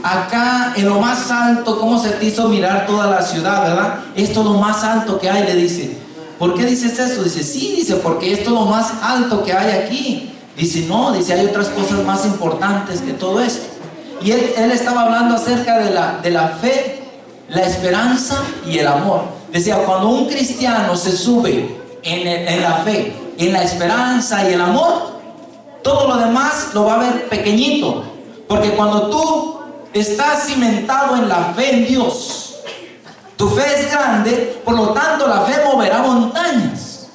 acá en lo más alto, ¿cómo se te hizo mirar toda la ciudad, verdad? Esto es lo más alto que hay, le dice. ¿Por qué dices eso? Dice, sí, dice, porque esto es lo más alto que hay aquí. Dice, no, dice, hay otras cosas más importantes que todo esto. Y él estaba hablando acerca de la fe, la esperanza y el amor. Decía, cuando un cristiano se sube en la fe, en la esperanza y el amor, todo lo demás lo va a ver pequeñito. Porque cuando tú estás cimentado en la fe en Dios, tu fe es grande, por lo tanto la fe moverá montañas.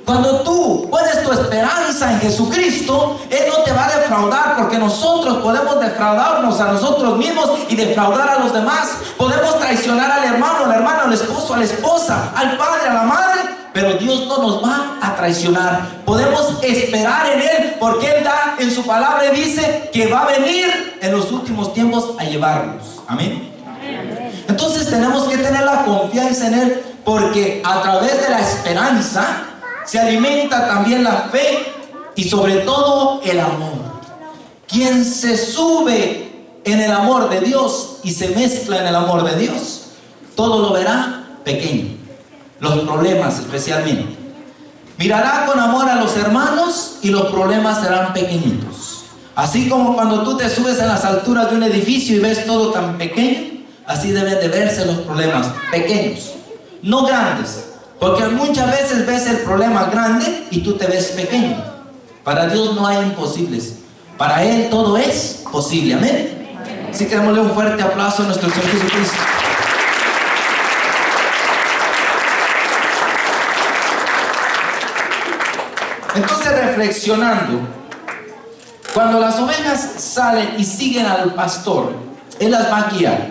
Cuando tú pones tu esperanza en Jesucristo, Él no te va a defraudar, porque nosotros podemos defraudarnos a nosotros mismos y defraudar a los demás. Podemos traicionar al hermano, la hermana, al esposo, a la esposa, al padre, a la madre, pero Dios no nos va a traicionar. Podemos esperar en Él, porque Él da en su palabra y dice que va a venir en los últimos tiempos a llevarnos. Amén. Entonces tenemos que tener la confianza en Él, porque a través de la esperanza se alimenta también la fe y sobre todo el amor. Quien se sube en el amor de Dios y se mezcla en el amor de Dios, todo lo verá pequeño, los problemas especialmente. Mirará con amor a los hermanos y los problemas serán pequeñitos. Así como cuando tú te subes en las alturas de un edificio y ves todo tan pequeño, así deben de verse los problemas pequeños, no grandes. Porque muchas veces ves el problema grande y tú te ves pequeño. Para Dios no hay imposibles. Para Él todo es posible. Amén. Así que démosle un fuerte aplauso a nuestro Señor Jesucristo. Entonces, reflexionando, cuando las ovejas salen y siguen al pastor, Él las va a guiar.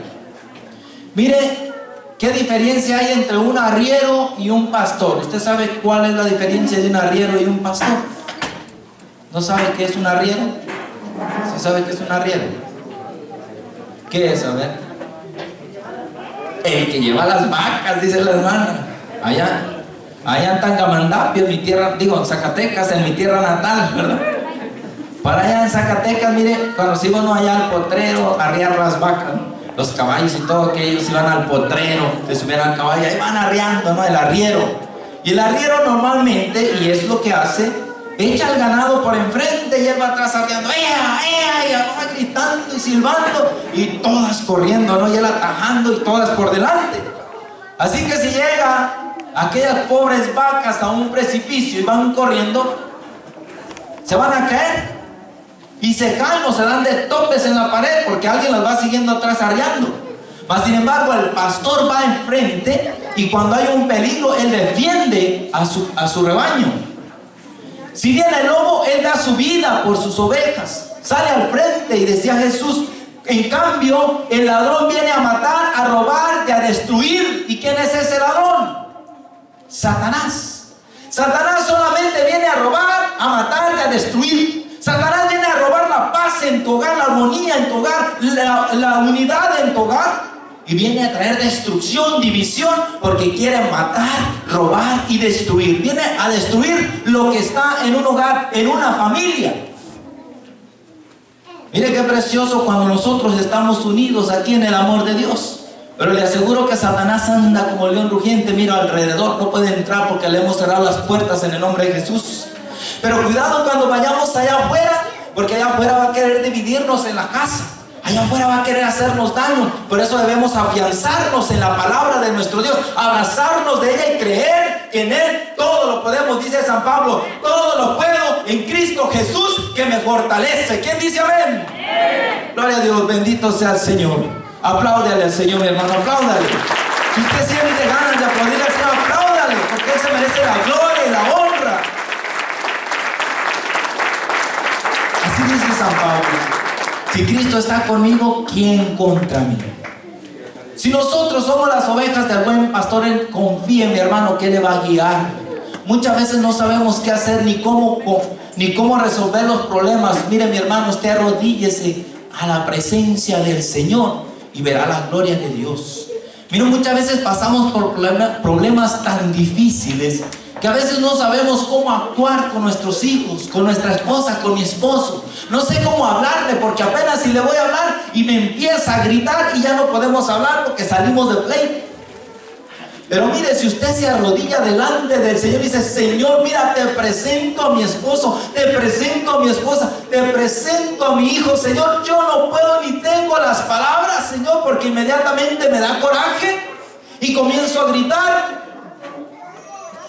Mire, ¿qué diferencia hay entre un arriero y un pastor? ¿Usted sabe cuál es la diferencia de un arriero y un pastor? ¿No sabe qué es un arriero? ¿Sí sabe qué es un arriero? ¿Qué es? A ver. El que lleva las vacas, dice la hermana. Allá en Tangamandapio, en mi tierra, digo, en Zacatecas, en mi tierra natal, ¿verdad? Para allá en Zacatecas, mire, cuando se iban allá al potrero a arriar las vacas, ¿no? Los caballos y todo aquellos iban al potrero, se subían al caballo, ahí van arriando, ¿no? El arriero. Y el arriero normalmente, y es lo que hace, echa al ganado por enfrente y él va atrás arriando, ¡ea, ea! Y va gritando y silbando, y todas corriendo, ¿no? Y él atajando y todas por delante. Así que si llega aquellas pobres vacas a un precipicio y van corriendo, se van a caer. Y se caen o se dan de topes en la pared porque alguien las va siguiendo atrás arriando. Mas sin embargo el pastor va enfrente y cuando hay un peligro él defiende a su rebaño. Si viene el lobo, él da su vida por sus ovejas, sale al frente. Y decía Jesús, en cambio el ladrón viene a matar, a robar y a destruir. ¿Y quién es ese ladrón? Satanás. Satanás solamente viene a robar, a matar y a destruir. Satanás viene a robar la paz en tu hogar, la armonía en tu hogar, la unidad en tu hogar. Y viene a traer destrucción, división, porque quiere matar, robar y destruir. Viene a destruir lo que está en un hogar, en una familia. Mire qué precioso cuando nosotros estamos unidos aquí en el amor de Dios. Pero le aseguro que Satanás anda como león rugiente, mira alrededor, no puede entrar porque le hemos cerrado las puertas en el nombre de Jesús. Pero cuidado cuando vayamos allá afuera, porque allá afuera va a querer dividirnos en la casa. Allá afuera va a querer hacernos daño. Por eso debemos afianzarnos en la palabra de nuestro Dios, abrazarnos de ella y creer que en Él todo lo podemos. Dice San Pablo, todo lo puedo en Cristo Jesús que me fortalece. ¿Quién dice amén? ¡Amén! Gloria a Dios, bendito sea el Señor. Apláudale al Señor, mi hermano, apláudale. Si usted siente ganas de aplaudir al Señor, apláudale, porque Él se merece la gloria y la honra. Así dice San Pablo. Si Cristo está conmigo, ¿quién contra mí? Si nosotros somos las ovejas del buen pastor, Él confía en mi hermano que Él le va a guiar. Muchas veces no sabemos qué hacer ni cómo resolver los problemas. Mire, mi hermano, usted arrodíllese a la presencia del Señor y verá la gloria de Dios. Mire, muchas veces pasamos por problemas tan difíciles que a veces no sabemos cómo actuar con nuestros hijos, con nuestra esposa, con mi esposo. No sé cómo hablarle, porque apenas si le voy a hablar y me empieza a gritar y ya no podemos hablar porque salimos de pleito. Pero mire, si usted se arrodilla delante del Señor y dice: Señor, mira, te presento a mi esposo, te presento a mi esposa, te presento a mi hijo. Señor, yo no puedo ni tengo las palabras, Señor, porque inmediatamente me da coraje y comienzo a gritar.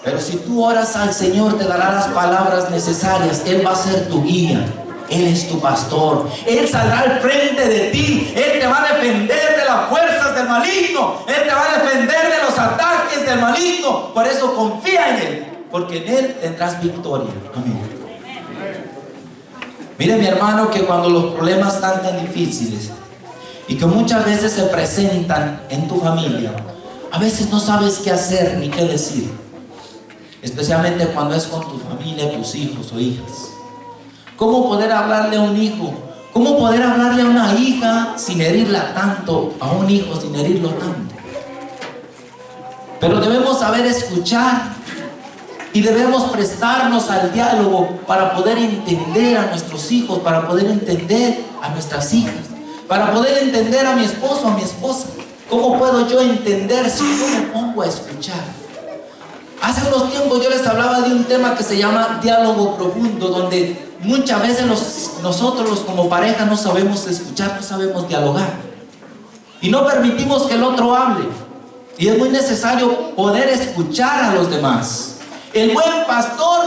Pero si tú oras al Señor, te dará las palabras necesarias. Él va a ser tu guía. Él es tu pastor. Él saldrá al frente de ti. Él te va a defender de las fuerzas del maligno. Él te va a defender de los ataques del maligno. Por eso confía en Él, porque en Él tendrás victoria. Amén. Mire, mi hermano, que cuando los problemas están tan difíciles y que muchas veces se presentan en tu familia, a veces no sabes qué hacer ni qué decir. Especialmente cuando es con tu familia, tus hijos o hijas. ¿Cómo poder hablarle a un hijo? ¿Cómo poder hablarle a una hija sin herirla tanto? A un hijo sin herirlo tanto. Pero debemos saber escuchar y debemos prestarnos al diálogo para poder entender a nuestros hijos, para poder entender a nuestras hijas, para poder entender a mi esposo, a mi esposa. ¿Cómo puedo yo entender si yo me pongo a escuchar? Hace unos tiempos yo les hablaba de un tema que se llama diálogo profundo, donde muchas veces nosotros como pareja no sabemos escuchar, no sabemos dialogar y no permitimos que el otro hable. Y es muy necesario poder escuchar a los demás. El buen pastor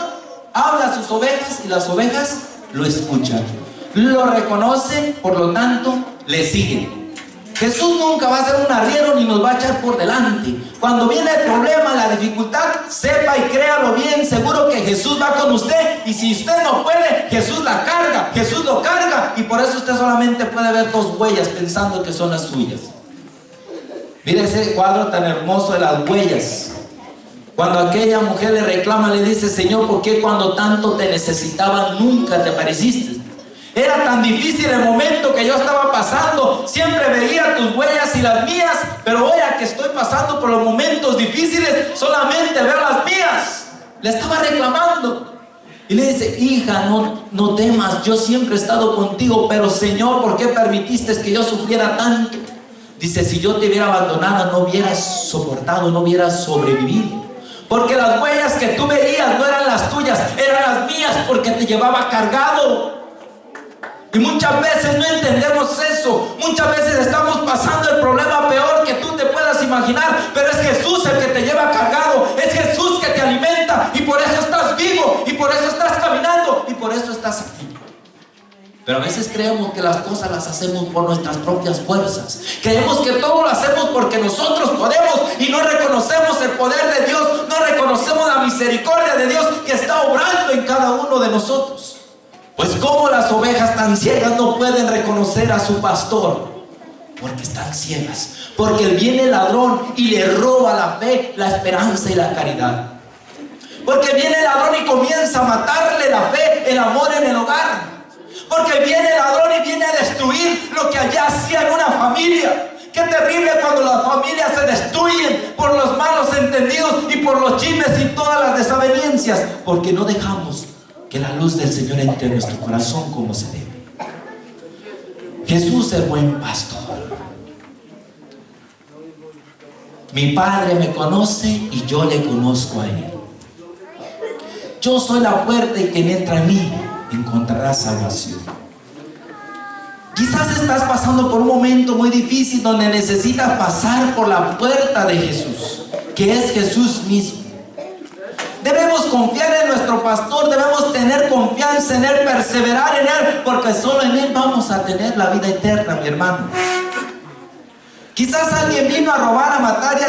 habla a sus ovejas y las ovejas lo escuchan, lo reconocen, por lo tanto le siguen. Jesús nunca va a ser un arriero ni nos va a echar por delante. Cuando viene el problema, la dificultad, sepa y créalo bien, seguro que Jesús va con usted. Y si usted no puede, Jesús la carga, Jesús lo carga. Y por eso usted solamente puede ver dos huellas pensando que son las suyas. Mire ese cuadro tan hermoso de las huellas. Cuando aquella mujer le reclama, le dice: Señor, ¿por qué cuando tanto te necesitaba nunca te apareciste? Era tan difícil el momento que yo estaba pasando. Siempre veía tus huellas y las mías, pero ahora que estoy pasando por los momentos difíciles, solamente veo las mías. Le estaba reclamando. Y le dice: hija, no temas, yo siempre he estado contigo, pero Señor, ¿por qué permitiste que yo sufriera tanto? Dice: si yo te hubiera abandonado, no hubieras soportado, no hubieras sobrevivido. Porque las huellas que tú veías no eran las tuyas, eran las mías, porque te llevaba cargado. Y muchas veces no entendemos eso. Muchas veces estamos pasando el problema peor que tú te puedas imaginar, pero es Jesús el que te lleva cargado, es Jesús que te alimenta, y por eso estás vivo, y por eso estás caminando, y por eso estás aquí. Pero a veces creemos que las cosas las hacemos por nuestras propias fuerzas. Creemos que todo lo hacemos porque nosotros podemos, y no reconocemos el poder de Dios, no reconocemos la misericordia de Dios que está obrando en cada uno de nosotros. Pues como las ovejas tan ciegas no pueden reconocer a su pastor, porque están ciegas, porque viene el ladrón y le roba la fe, la esperanza y la caridad. Porque viene el ladrón y comienza a matarle la fe, el amor en el hogar. Porque viene el ladrón y viene a destruir lo que allá hacía en una familia. Qué terrible cuando las familias se destruyen por los malos entendidos y por los chismes y todas las desavenencias, porque no dejamos que la luz del Señor entre en nuestro corazón como se debe. Jesús es buen pastor. Mi Padre me conoce y yo le conozco a Él. Yo soy la puerta, y quien entra en mí encontrará salvación. Quizás estás pasando por un momento muy difícil donde necesitas pasar por la puerta de Jesús, que es Jesús mismo. Debemos confiar en nuestro pastor, debemos tener confianza en Él, perseverar en Él, porque solo en Él vamos a tener la vida eterna, mi hermano. Quizás alguien vino a robar, a matar y a